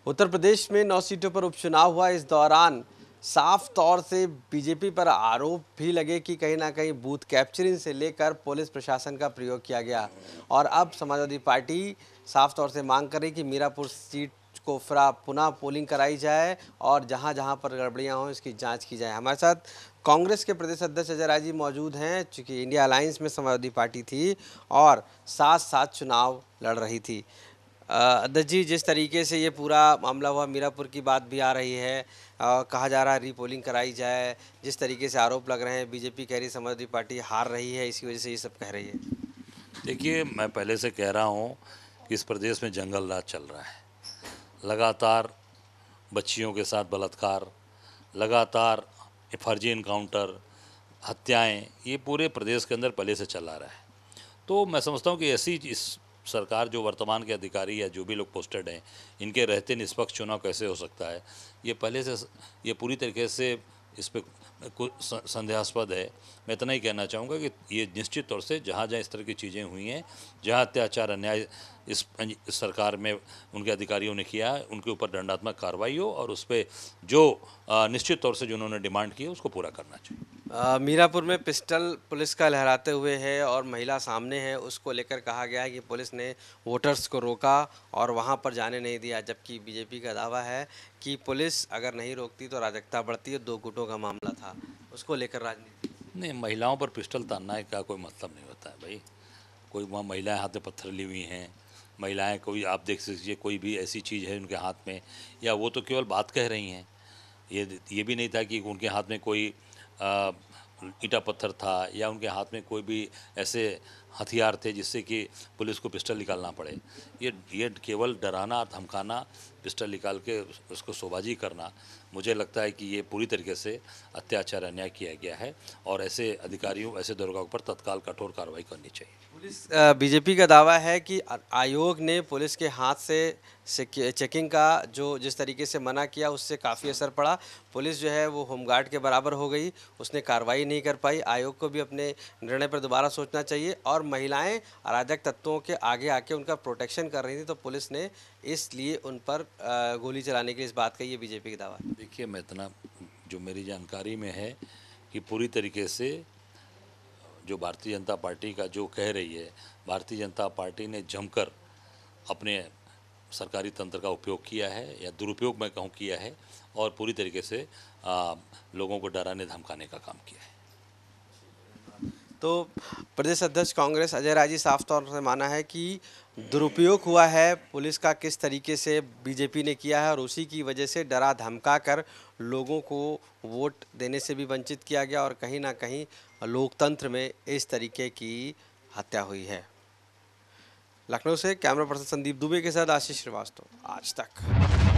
उत्तर प्रदेश में 9 सीटों पर उपचुनाव हुआ। इस दौरान साफ तौर से बीजेपी पर आरोप भी लगे कि कहीं ना कहीं बूथ कैप्चरिंग से लेकर पुलिस प्रशासन का प्रयोग किया गया। और अब समाजवादी पार्टी साफ तौर से मांग कर रही कि मीरापुर सीट को पुनः पोलिंग कराई जाए और जहां जहां पर गड़बड़ियां हों इसकी जांच की जाए। हमारे साथ कांग्रेस के प्रदेश अध्यक्ष अजय राय जी मौजूद हैं, चूँकि इंडिया अलायंस में समाजवादी पार्टी थी और साथ साथ चुनाव लड़ रही थी। अध्यक्ष जी, जिस तरीके से ये पूरा मामला हुआ, मीरापुर की बात भी आ रही है, कहा जा रहा है रीपोलिंग कराई जाए, जिस तरीके से आरोप लग रहे हैं, बीजेपी कह रही है समाजवादी पार्टी हार रही है, इसी वजह से ये सब कह रही है। देखिए, मैं पहले से कह रहा हूँ कि इस प्रदेश में जंगल राज चल रहा है। लगातार बच्चियों के साथ बलात्कार, लगातार फर्जी इनकाउंटर, हत्याएं, ये पूरे प्रदेश के अंदर पहले से चला रहा है। तो मैं समझता हूँ कि ऐसी इस सरकार, जो वर्तमान के अधिकारी या जो भी लोग पोस्टेड हैं, इनके रहते निष्पक्ष चुनाव कैसे हो सकता है, ये पहले से, ये पूरी तरीके से इस पर संदेहास्पद है। मैं इतना ही कहना चाहूँगा कि ये निश्चित तौर से जहाँ जहाँ इस तरह की चीज़ें हुई हैं, जहाँ अत्याचार अन्याय इस सरकार में उनके अधिकारियों ने किया है, उनके ऊपर दंडात्मक कार्रवाई हो और उस पर जो निश्चित तौर से जो उन्होंने डिमांड की है उसको पूरा करना चाहिए। मीरापुर में पिस्टल पुलिस का लहराते हुए है और महिला सामने है, उसको लेकर कहा गया है कि पुलिस ने वोटर्स को रोका और वहां पर जाने नहीं दिया, जबकि बीजेपी का दावा है कि पुलिस अगर नहीं रोकती तो अराजकता बढ़ती है। 2 गुटों का मामला था, उसको लेकर राजनीति। नहीं, महिलाओं पर पिस्टल तानना का कोई मतलब नहीं होता है भाई। कोई वहाँ महिलाएं हाथ में पत्थर ली हुई हैं, महिलाएं, कोई आप देख लीजिए, कोई भी ऐसी चीज़ है उनके हाथ में, या वो तो केवल बात कह रही हैं। ये भी नहीं था कि उनके हाथ में कोई ईंटा पत्थर था या उनके हाथ में कोई भी ऐसे हथियार थे जिससे कि पुलिस को पिस्टल निकालना पड़े। ये केवल डराना और धमकाना, पिस्टल निकाल के उसको शोबाजी करना, मुझे लगता है कि ये पूरी तरीके से अत्याचार अन्याय किया गया है और ऐसे अधिकारियों, ऐसे दरोगाओं पर तत्काल कठोर कार्रवाई करनी चाहिए। पुलिस बीजेपी का दावा है कि आयोग ने पुलिस के हाथ से चेकिंग का जो जिस तरीके से मना किया उससे काफ़ी असर पड़ा। पुलिस जो है वो होमगार्ड के बराबर हो गई, उसने कार्रवाई नहीं कर पाई। आयोग को भी अपने निर्णय पर दोबारा सोचना चाहिए। और महिलाएं अराजक तत्वों के आगे आके उनका प्रोटेक्शन कर रही थी, तो पुलिस ने इसलिए उन पर गोली चलाने की इस बात का ये बीजेपी का दावा है। देखिए, मैं इतना, जो मेरी जानकारी में है कि पूरी तरीके से जो भारतीय जनता पार्टी का जो कह रही है, भारतीय जनता पार्टी ने जमकर अपने सरकारी तंत्र का उपयोग किया है, या दुरुपयोग मैं कहूँ किया है, और पूरी तरीके से लोगों को डराने धमकाने का काम किया है। तो प्रदेश अध्यक्ष कांग्रेस अजय राय जी साफ तौर से माना है कि दुरुपयोग हुआ है पुलिस का, किस तरीके से बीजेपी ने किया है और उसी की वजह से डरा धमका कर लोगों को वोट देने से भी वंचित किया गया और कहीं ना कहीं लोकतंत्र में इस तरीके की हत्या हुई है। लखनऊ से कैमरा पर्सन संदीप दुबे के साथ आशीष श्रीवास्तव, आज तक।